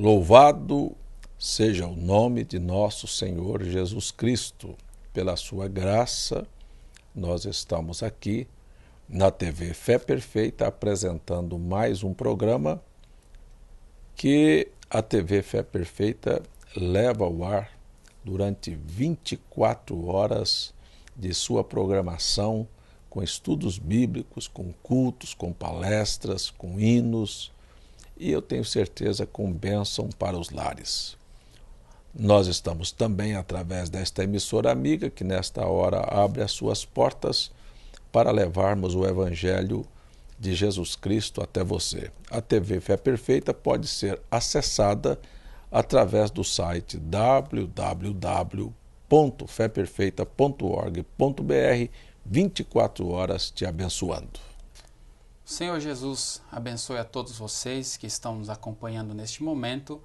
Louvado seja o nome de nosso Senhor Jesus Cristo. Pela sua graça, nós estamos aqui na TV Fé Perfeita apresentando mais um programa que a TV Fé Perfeita leva ao ar durante 24 horas de sua programação, com estudos bíblicos, com cultos, com palestras, com hinos, e eu tenho certeza com bênção para os lares. Nós estamos também através desta emissora amiga que nesta hora abre as suas portas para levarmos o Evangelho de Jesus Cristo até você. A TV Fé Perfeita pode ser acessada através do site www.feperfeita.org.br, 24 horas te abençoando. Senhor Jesus, abençoe a todos vocês que estão nos acompanhando neste momento.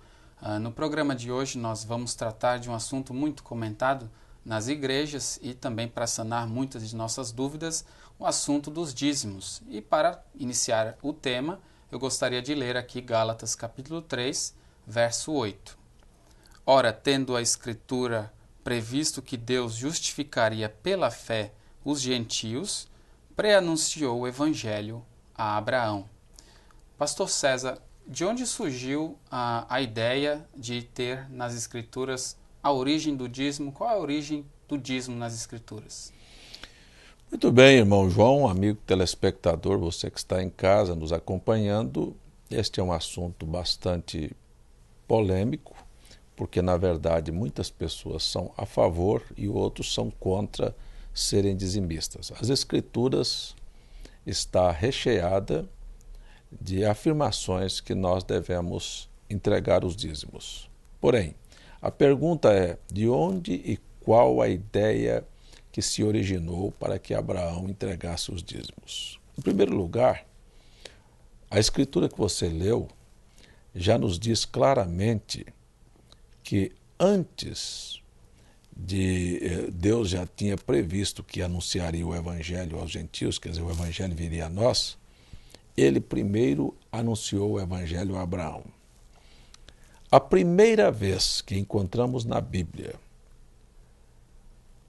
No programa de hoje nós vamos tratar de um assunto muito comentado nas igrejas e também para sanar muitas de nossas dúvidas, o assunto dos dízimos. E para iniciar o tema, eu gostaria de ler aqui Gálatas capítulo 3, verso 8. Ora, tendo a Escritura previsto que Deus justificaria pela fé os gentios, pré-anunciou o Evangelho a Abraão. Pastor César, de onde surgiu a ideia de ter nas Escrituras a origem do dízimo? Qual é a origem do dízimo nas Escrituras? Muito bem, irmão João, amigo telespectador, você que está em casa nos acompanhando, este é um assunto bastante polêmico, porque na verdade muitas pessoas são a favor e outros são contra serem dizimistas. As Escrituras está recheada de afirmações que nós devemos entregar os dízimos. Porém, a pergunta é: de onde e qual a ideia que se originou para que Abraão entregasse os dízimos? Em primeiro lugar, a Escritura que você leu já nos diz claramente que antes de Deus já tinha previsto que anunciaria o Evangelho aos gentios, quer dizer, o Evangelho viria a nós, ele primeiro anunciou o Evangelho a Abraão. A primeira vez que encontramos na Bíblia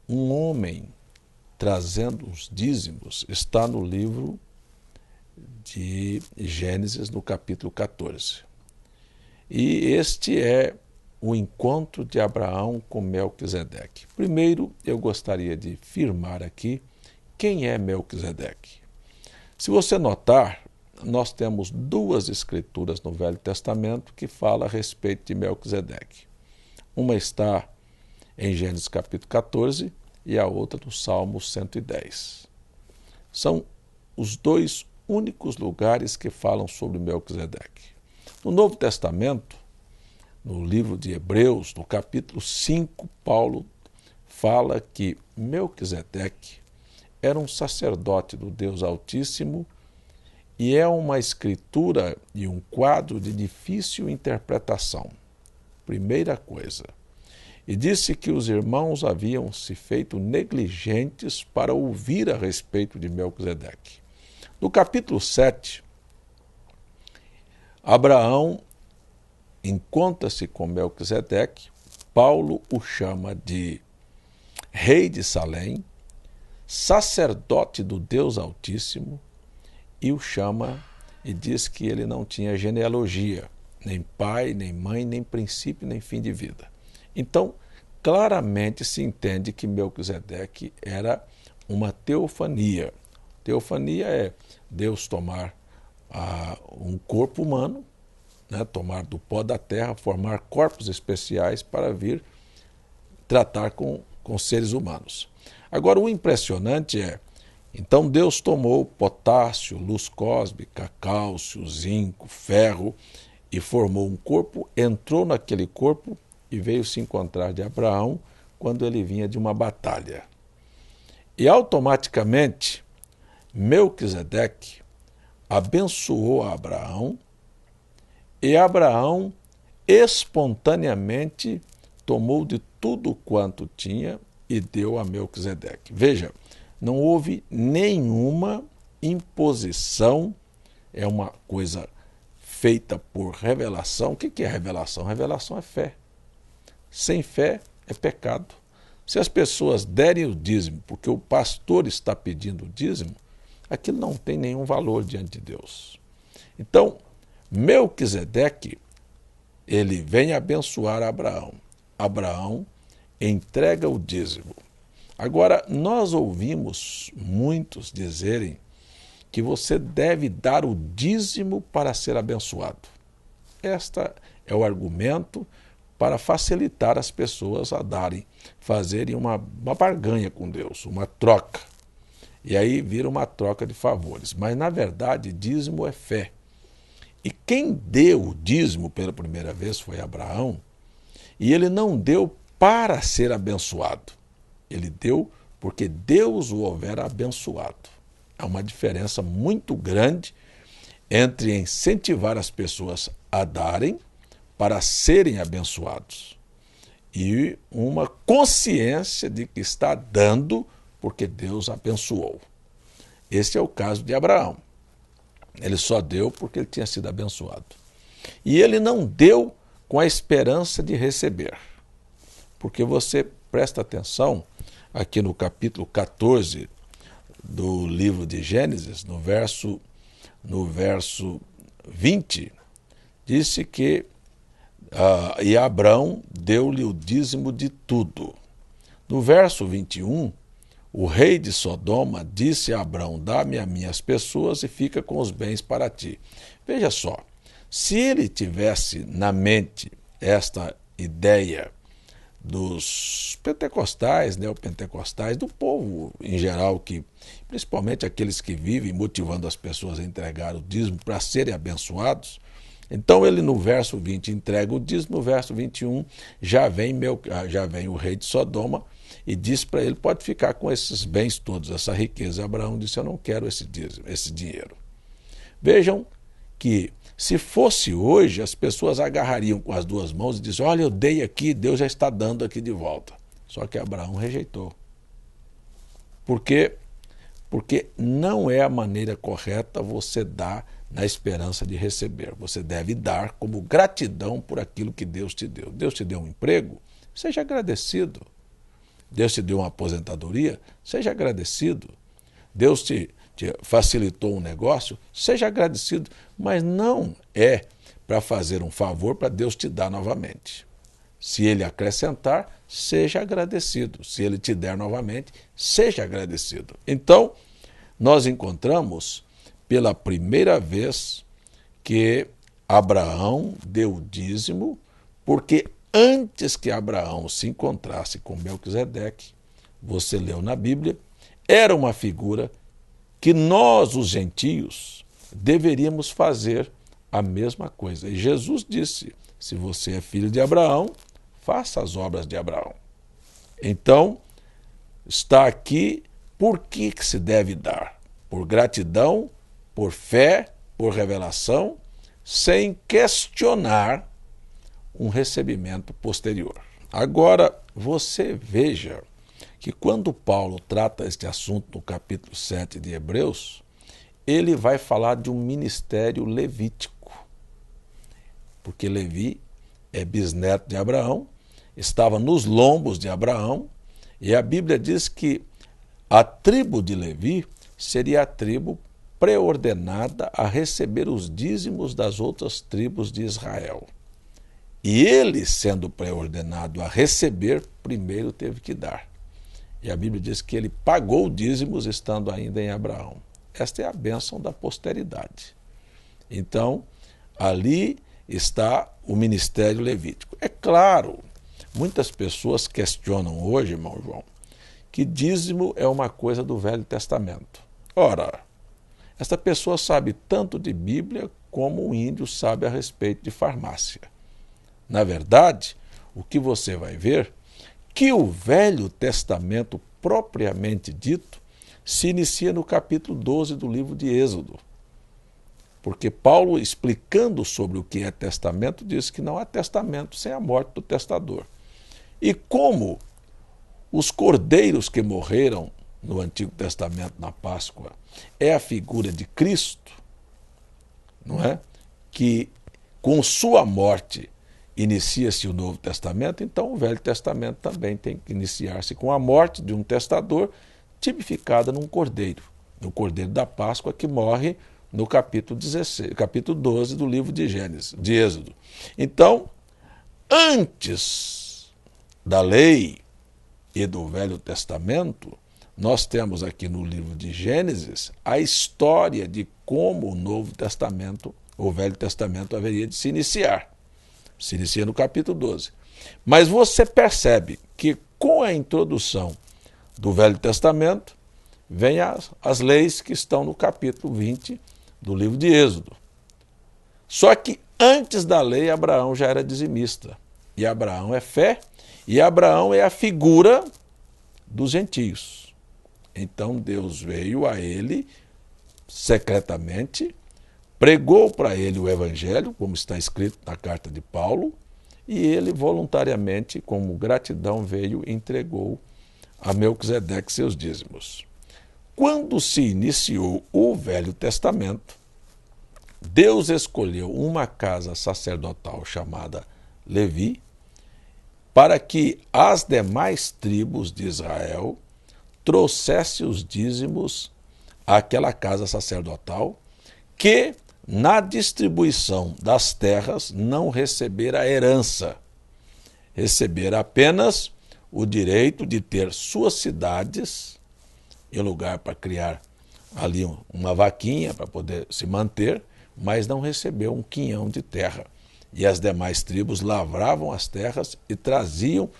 um homem trazendo os dízimos está no livro de Gênesis, no capítulo 14. E este é o encontro de Abraão com Melquisedeque. Primeiro, eu gostaria de firmar aqui quem é Melquisedeque. Se você notar, nós temos duas escrituras no Velho Testamento que falam a respeito de Melquisedeque. Uma está em Gênesis capítulo 14 e a outra no Salmo 110. São os dois únicos lugares que falam sobre Melquisedeque. No Novo Testamento, no livro de Hebreus, no capítulo 5, Paulo fala que Melquisedeque era um sacerdote do Deus Altíssimo e é uma escritura e um quadro de difícil interpretação. Primeira coisa. E disse que os irmãos haviam se feito negligentes para ouvir a respeito de Melquisedeque. No capítulo 7, Abraão encontra-se com Melquisedeque, Paulo o chama de rei de Salém, sacerdote do Deus Altíssimo, e o chama e diz que ele não tinha genealogia, nem pai, nem mãe, nem princípio, nem fim de vida. Então, claramente se entende que Melquisedeque era uma teofania. Teofania é Deus tomar um corpo humano, tomar do pó da terra, formar corpos especiais para vir tratar com seres humanos. Agora, o impressionante é, então Deus tomou potássio, luz cósmica, cálcio, zinco, ferro e formou um corpo, entrou naquele corpo e veio se encontrar de Abraão quando ele vinha de uma batalha. E automaticamente, Melquisedeque abençoou a Abraão e Abraão espontaneamente tomou de tudo quanto tinha e deu a Melquisedeque. Veja, não houve nenhuma imposição, é uma coisa feita por revelação. O que é revelação? Revelação é fé. Sem fé é pecado. Se as pessoas derem o dízimo porque o pastor está pedindo o dízimo, aquilo não tem nenhum valor diante de Deus. Então, Melquisedeque, ele vem abençoar Abraão. Abraão entrega o dízimo. Agora, nós ouvimos muitos dizerem que você deve dar o dízimo para ser abençoado. Este é o argumento para facilitar as pessoas a fazerem uma barganha com Deus, uma troca. E aí vira uma troca de favores. Mas, na verdade, dízimo é fé. E quem deu o dízimo pela primeira vez foi Abraão, e ele não deu para ser abençoado. Ele deu porque Deus o houvera abençoado. Há uma diferença muito grande entre incentivar as pessoas a darem para serem abençoados e uma consciência de que está dando porque Deus abençoou. Esse é o caso de Abraão. Ele só deu porque ele tinha sido abençoado. E ele não deu com a esperança de receber. Porque você presta atenção aqui no capítulo 14 do livro de Gênesis, no verso 20, disse que e Abrão deu-lhe o dízimo de tudo. No verso 21, o rei de Sodoma disse a Abrão: dá-me a minhas pessoas e fica com os bens para ti. Veja só, se ele tivesse na mente esta ideia dos pentecostais, neopentecostais, do povo em geral, principalmente aqueles que vivem motivando as pessoas a entregar o dízimo para serem abençoados, então ele no verso 20 entrega o dízimo, no verso 21 já vem o rei de Sodoma e diz para ele: pode ficar com esses bens todos, essa riqueza. Abraão disse: eu não quero esse dízimo, esse dinheiro. Vejam que se fosse hoje, as pessoas agarrariam com as duas mãos e diziam: olha, eu dei aqui, Deus já está dando aqui de volta. Só que Abraão rejeitou. Por quê? Porque não é a maneira correta você dar na esperança de receber. Você deve dar como gratidão por aquilo que Deus te deu. Deus te deu um emprego? Seja agradecido. Deus te deu uma aposentadoria? Seja agradecido. Deus te facilitou um negócio? Seja agradecido. Mas não é para fazer um favor para Deus te dar novamente. Se Ele acrescentar, seja agradecido. Se Ele te der novamente, seja agradecido. Então, nós encontramos pela primeira vez que Abraão deu o dízimo, porque antes que Abraão se encontrasse com Melquisedeque, você leu na Bíblia, era uma figura que nós, os gentios, deveríamos fazer a mesma coisa. E Jesus disse: se você é filho de Abraão, faça as obras de Abraão. Então, está aqui por que se deve dar? Por gratidão, por fé, por revelação, sem questionar um recebimento posterior. Agora, você veja que quando Paulo trata este assunto no capítulo 7 de Hebreus, ele vai falar de um ministério levítico. Porque Levi é bisneto de Abraão, estava nos lombos de Abraão, e a Bíblia diz que a tribo de Levi seria a tribo preordenada a receber os dízimos das outras tribos de Israel. E ele, sendo preordenado a receber, primeiro teve que dar. E a Bíblia diz que ele pagou dízimos estando ainda em Abraão. Esta é a bênção da posteridade. Então, ali está o ministério levítico. É claro, muitas pessoas questionam hoje, irmão João, que dízimo é uma coisa do Velho Testamento. Ora, esta pessoa sabe tanto de Bíblia como o índio sabe a respeito de farmácia. Na verdade, o que você vai ver que o Velho Testamento propriamente dito se inicia no capítulo 12 do livro de Êxodo. Porque Paulo, explicando sobre o que é testamento, diz que não há testamento sem a morte do testador. E como os cordeiros que morreram no Antigo Testamento na Páscoa é a figura de Cristo, não é? que com sua morte inicia-se o Novo Testamento, então o Velho Testamento também tem que iniciar-se com a morte de um testador, tipificada num cordeiro, no cordeiro da Páscoa, que morre no capítulo 12 do livro de Gênesis, de Êxodo. Então, antes da lei e do Velho Testamento, nós temos aqui no livro de Gênesis a história de como o Novo Testamento, o Velho Testamento, haveria de se iniciar. Se inicia no capítulo 12. Mas você percebe que com a introdução do Velho Testamento, vem as leis que estão no capítulo 20 do livro de Êxodo. Só que antes da lei, Abraão já era dizimista. E Abraão é fé, e Abraão é a figura dos gentios. Então Deus veio a ele secretamente, pregou para ele o evangelho, como está escrito na carta de Paulo, e ele voluntariamente, como gratidão, veio e entregou a Melquisedeque seus dízimos. Quando se iniciou o Velho Testamento, Deus escolheu uma casa sacerdotal chamada Levi, para que as demais tribos de Israel trouxesse os dízimos àquela casa sacerdotal, que na distribuição das terras não recebera herança, recebera apenas o direito de ter suas cidades em lugar para criar ali uma vaquinha para poder se manter, mas não recebeu um quinhão de terra. E as demais tribos lavravam as terras e traziam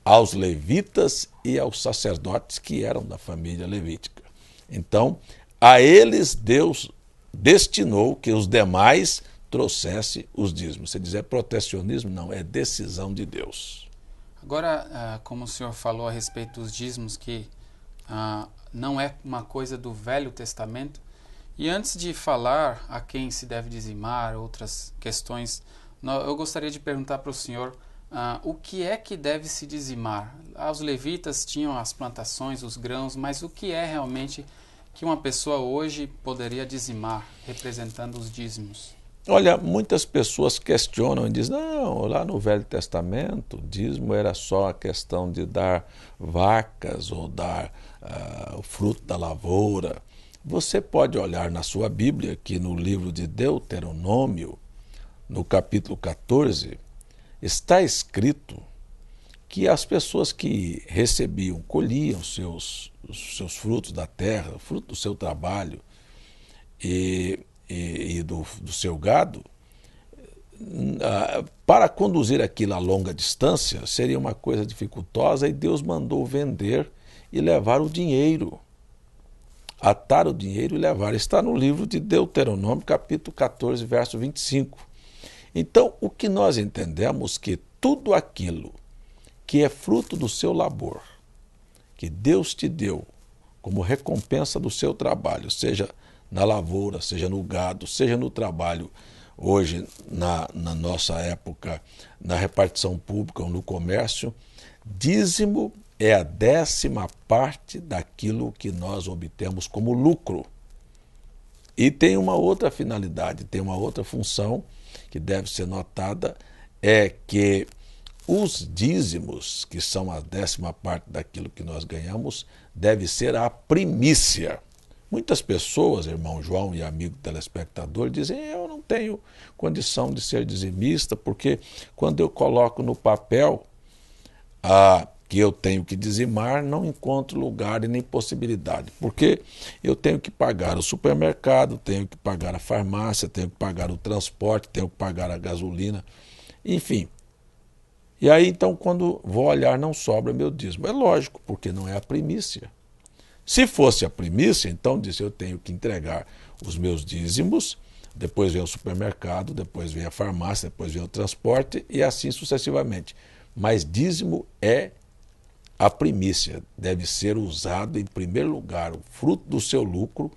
aos levitas e aos sacerdotes que eram da família levítica. Então, a eles Deus destinou que os demais trouxessem os dízimos. Você diz, é protecionismo? Não, é decisão de Deus. Agora, como o senhor falou a respeito dos dízimos, que não é uma coisa do Velho Testamento, e antes de falar a quem se deve dizimar, outras questões, eu gostaria de perguntar para o senhor o que é que deve se dizimar. Os levitas tinham as plantações, os grãos, mas o que é realmente que uma pessoa hoje poderia dizimar, representando os dízimos? Olha, muitas pessoas questionam e dizem, não, lá no Velho Testamento, o dízimo era só a questão de dar vacas ou dar o fruto da lavoura. Você pode olhar na sua Bíblia, que no livro de Deuteronômio, no capítulo 14, está escrito que as pessoas que recebiam, colhiam os seus frutos da terra, o fruto do seu trabalho e do seu gado, para conduzir aquilo a longa distância seria uma coisa dificultosa, e Deus mandou vender e levar o dinheiro, atar o dinheiro e levar. Está no livro de Deuteronômio, capítulo 14, verso 25. Então, o que nós entendemos que tudo aquilo que é fruto do seu labor, que Deus te deu como recompensa do seu trabalho, seja na lavoura, seja no gado, seja no trabalho, hoje, na nossa época, na repartição pública ou no comércio, dízimo é a 10ª parte daquilo que nós obtemos como lucro. E tem uma outra finalidade, tem uma outra função que deve ser notada, é que os dízimos, que são a 10ª parte daquilo que nós ganhamos, deve ser a primícia. Muitas pessoas, irmão João e amigo telespectador, dizem, eu não tenho condição de ser dizimista, porque quando eu coloco no papel que eu tenho que dizimar, não encontro lugar e nem possibilidade, porque eu tenho que pagar o supermercado, tenho que pagar a farmácia, tenho que pagar o transporte, tenho que pagar a gasolina, enfim. E aí, então, quando vou olhar, não sobra meu dízimo. É lógico, porque não é a primícia. Se fosse a primícia, então, disse, eu tenho que entregar os meus dízimos, depois vem o supermercado, depois vem a farmácia, depois vem o transporte, e assim sucessivamente. Mas dízimo é a primícia, deve ser usado em primeiro lugar, o fruto do seu lucro,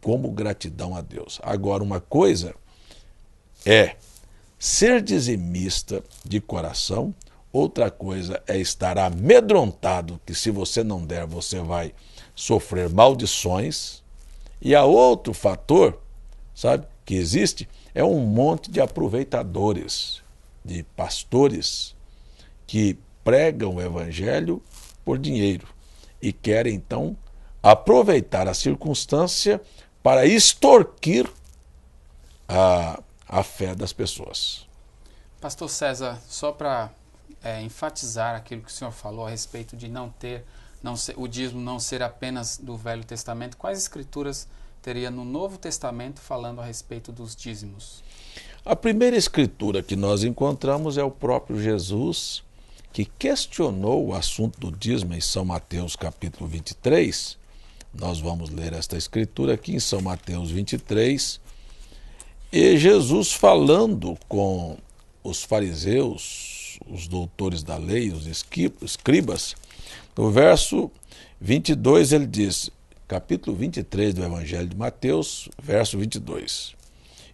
como gratidão a Deus. Agora, uma coisa é ser dizimista de coração, outra coisa é estar amedrontado que se você não der, você vai sofrer maldições. E há outro fator, sabe, que existe, é um monte de aproveitadores, de pastores que pregam o evangelho por dinheiro e querem, então, aproveitar a circunstância para extorquir a fé das pessoas. Pastor César, só para enfatizar aquilo que o senhor falou a respeito de o dízimo não ser apenas do Velho Testamento, quais escrituras teria no Novo Testamento falando a respeito dos dízimos? A primeira escritura que nós encontramos é o próprio Jesus, que questionou o assunto do dízimo em São Mateus capítulo 23. Nós vamos ler esta escritura aqui em São Mateus 23. E Jesus falando com os fariseus, os doutores da lei, os escribas, no verso 22 ele diz, capítulo 23 do Evangelho de Mateus, verso 22.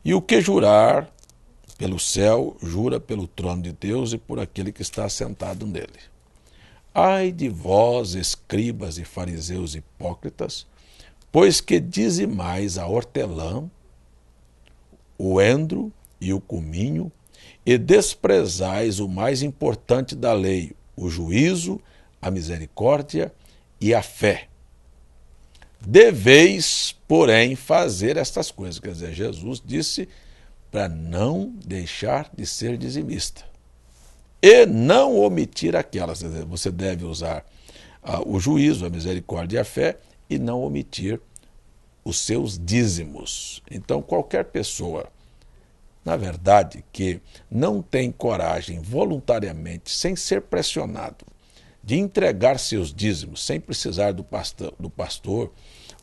E o que jurar pelo céu, jura pelo trono de Deus e por aquele que está sentado nele. Ai de vós, escribas e fariseus hipócritas, pois que dizimais a hortelã, o endro e o cominho, e desprezais o mais importante da lei, o juízo, a misericórdia e a fé. Deveis, porém, fazer estas coisas. Quer dizer, Jesus disse para não deixar de ser dizimista e não omitir aquelas. Quer dizer, você deve usar o juízo, a misericórdia e a fé e não omitir os seus dízimos. Então, qualquer pessoa, na verdade, que não tem coragem voluntariamente, sem ser pressionado, de entregar seus dízimos, sem precisar do pastor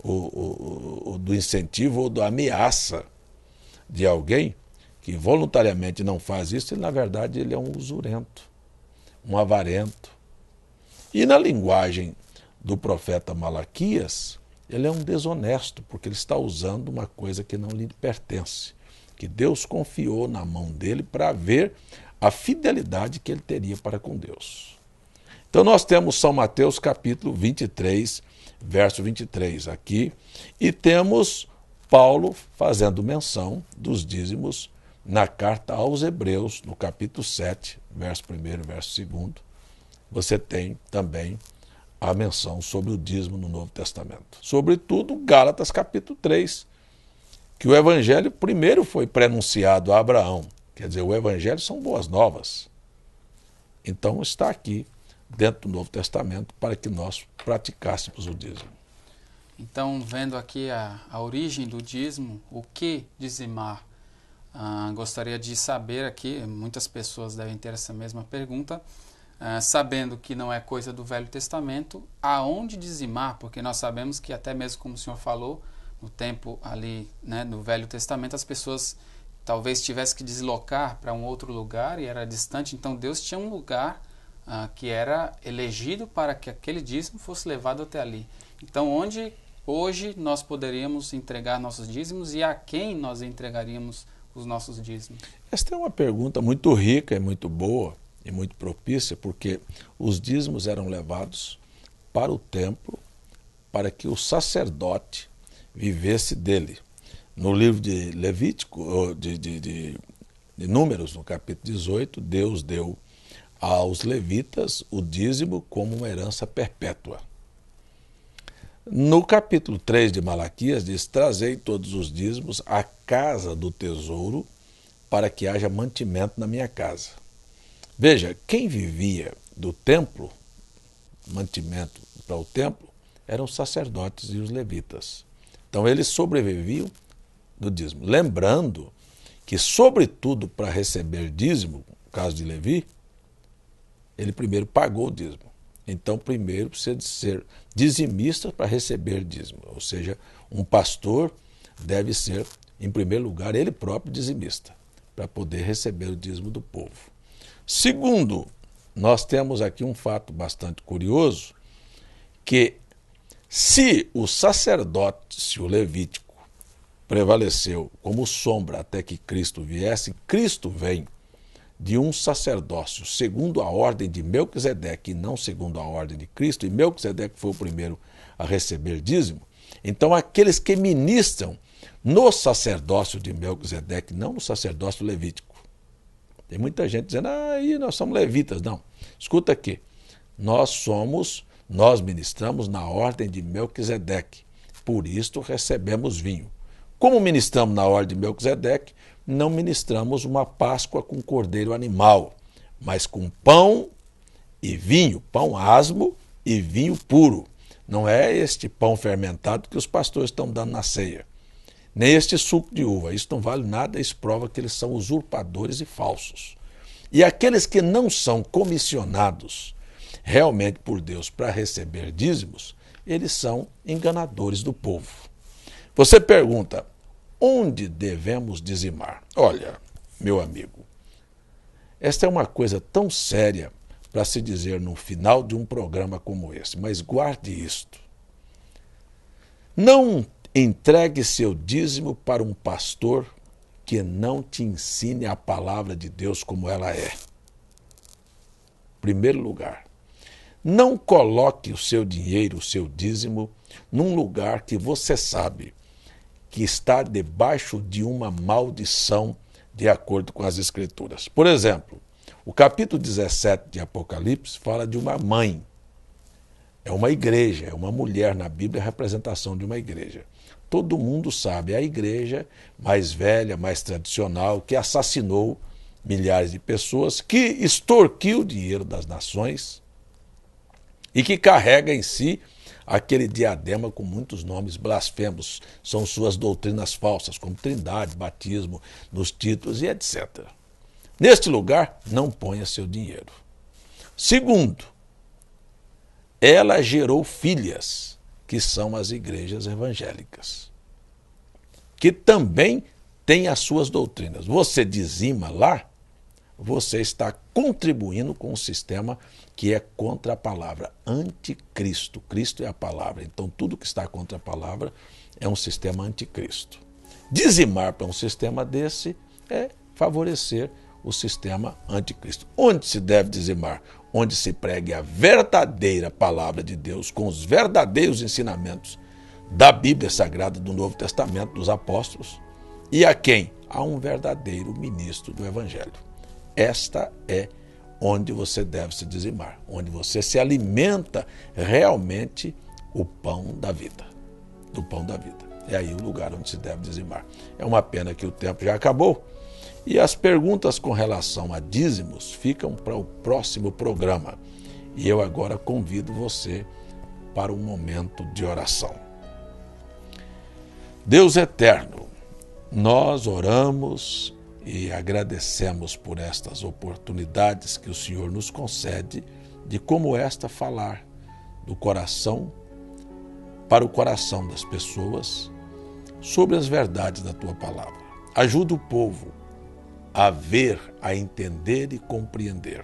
ou do incentivo ou da ameaça de alguém que voluntariamente não faz isso, ele, na verdade, ele é um usurento, um avarento. E na linguagem do profeta Malaquias, ele é um desonesto, porque ele está usando uma coisa que não lhe pertence, que Deus confiou na mão dele para ver a fidelidade que ele teria para com Deus. Então nós temos São Mateus capítulo 23, verso 23 aqui, e temos Paulo fazendo menção dos dízimos na carta aos Hebreus, no capítulo 7, verso 1 e verso 2. Você tem também a menção sobre o dízimo no Novo Testamento. Sobretudo, Gálatas capítulo 3, que o evangelho primeiro foi prenunciado a Abraão. Quer dizer, o evangelho são boas novas. Então está aqui, dentro do Novo Testamento, para que nós praticássemos o dízimo. Então, vendo aqui a origem do dízimo, o que dizimar? Gostaria de saber aqui, muitas pessoas devem ter essa mesma pergunta, sabendo que não é coisa do Velho Testamento, aonde dizimar? Porque nós sabemos que até mesmo como o senhor falou, no tempo ali, né, no Velho Testamento, as pessoas talvez tivessem que deslocar para um outro lugar e era distante, então Deus tinha um lugar que era elegido para que aquele dízimo fosse levado até ali. Então, onde hoje nós poderíamos entregar nossos dízimos e a quem nós entregaríamos os nossos dízimos? Esta é uma pergunta muito rica e muito boa e muito propícia, porque os dízimos eram levados para o templo para que o sacerdote vivesse dele. No livro de Levítico, de Números, no capítulo 18, Deus deu aos levitas o dízimo como uma herança perpétua. No capítulo 3 de Malaquias diz, trazei todos os dízimos à casa do tesouro para que haja mantimento na minha casa. Veja, quem vivia do templo, mantimento para o templo, eram os sacerdotes e os levitas. Então eles sobreviviam do dízimo. Lembrando que, sobretudo para receber dízimo, no caso de Levi, ele primeiro pagou o dízimo. Então, primeiro precisa de ser dizimista para receber dízimo. Ou seja, um pastor deve ser, em primeiro lugar, ele próprio dizimista, para poder receber o dízimo do povo. Segundo, nós temos aqui um fato bastante curioso, que se o sacerdócio levítico prevaleceu como sombra até que Cristo viesse, Cristo vem de um sacerdócio segundo a ordem de Melquisedeque e não segundo a ordem de Cristo, e Melquisedeque foi o primeiro a receber dízimo. Então aqueles que ministram no sacerdócio de Melquisedeque, não no sacerdócio levítico. Tem muita gente dizendo, aí nós somos levitas. Não, escuta aqui, nós ministramos na ordem de Melquisedeque, por isto recebemos vinho. Como ministramos na ordem de Melquisedeque, não ministramos uma Páscoa com cordeiro animal, mas com pão e vinho, pão asmo e vinho puro. Não é este pão fermentado que os pastores estão dando na ceia, nem este suco de uva. Isso não vale nada, isso prova que eles são usurpadores e falsos. E aqueles que não são comissionados realmente por Deus para receber dízimos, eles são enganadores do povo. Você pergunta, onde devemos dizimar? Olha, meu amigo, esta é uma coisa tão séria para se dizer no final de um programa como esse, mas guarde isto. Não entregue seu dízimo para um pastor que não te ensine a palavra de Deus como ela é. Primeiro lugar, não coloque o seu dinheiro, o seu dízimo, num lugar que você sabe que está debaixo de uma maldição, de acordo com as Escrituras. Por exemplo, o capítulo 17 de Apocalipse fala de uma mãe. É uma igreja, é uma mulher na Bíblia, a representação de uma igreja. Todo mundo sabe, é a igreja mais velha, mais tradicional, que assassinou milhares de pessoas, que extorquiu o dinheiro das nações e que carrega em si aquele diadema com muitos nomes blasfemos. São suas doutrinas falsas, como trindade, batismo, nos títulos e etc. Neste lugar, não ponha seu dinheiro. Segundo, ela gerou filhas, que são as igrejas evangélicas, que também têm as suas doutrinas. Você dizima lá, você está contribuindo com um sistema que é contra a palavra, anticristo. Cristo é a palavra, então tudo que está contra a palavra é um sistema anticristo. Dizimar para um sistema desse é favorecer o sistema anticristo. Onde se deve dizimar? Onde se pregue a verdadeira palavra de Deus, com os verdadeiros ensinamentos da Bíblia Sagrada, do Novo Testamento, dos apóstolos, e a quem? A um verdadeiro ministro do Evangelho. Esta é onde você deve se dizimar, onde você se alimenta realmente o pão da vida, do pão da vida. É aí o lugar onde se deve dizimar. É uma pena que o tempo já acabou, e as perguntas com relação a dízimos ficam para o próximo programa. E eu agora convido você para um momento de oração. Deus eterno, nós oramos e agradecemos por estas oportunidades que o Senhor nos concede de como esta falar do coração para o coração das pessoas sobre as verdades da Tua palavra. Ajuda o povo a ver, a entender e compreender.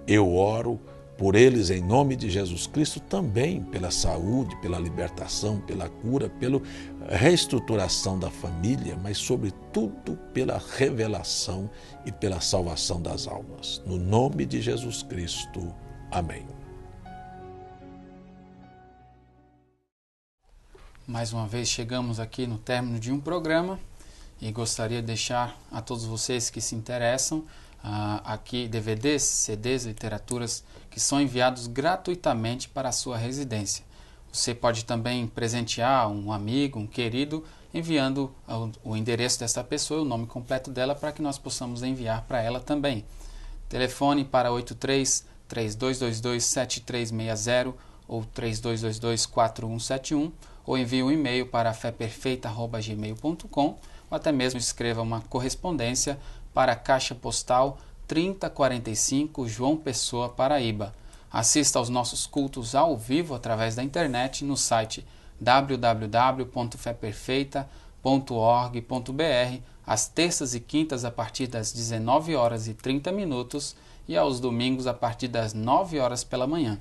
Eu oro por eles em nome de Jesus Cristo, também pela saúde, pela libertação, pela cura, pela reestruturação da família, mas sobretudo pela revelação e pela salvação das almas. No nome de Jesus Cristo. Amém. Mais uma vez chegamos aqui no término de um programa e gostaria de deixar a todos vocês que se interessam aqui DVDs, CDs, literaturas que são enviados gratuitamente para a sua residência. Você pode também presentear um amigo, um querido, enviando o endereço dessa pessoa, o nome completo dela, para que nós possamos enviar para ela também. Telefone para 83-3222-7360 ou 3222-4171, ou envie um e-mail para feperfeita@gmail.com, ou até mesmo escreva uma correspondência para a Caixa Postal 3045, João Pessoa, Paraíba. Assista aos nossos cultos ao vivo através da internet no site www.feperfeita.org.br, às terças e quintas a partir das 19h30 e aos domingos a partir das 9h pela manhã.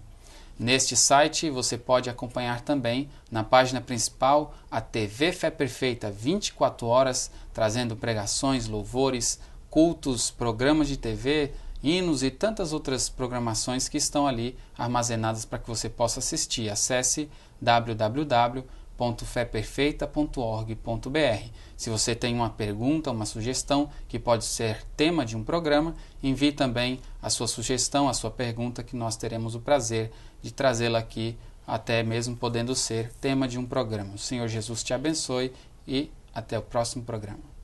Neste site você pode acompanhar também na página principal a TV Fé Perfeita 24 horas, trazendo pregações, louvores, cultos, programas de TV, hinos e tantas outras programações que estão ali armazenadas para que você possa assistir. Acesse www.fpperfeita.org.br. www.feperfeita.org.br. Se você tem uma pergunta, uma sugestão que pode ser tema de um programa, envie também a sua sugestão, a sua pergunta, que nós teremos o prazer de trazê-la aqui, até mesmo podendo ser tema de um programa. O Senhor Jesus te abençoe e até o próximo programa.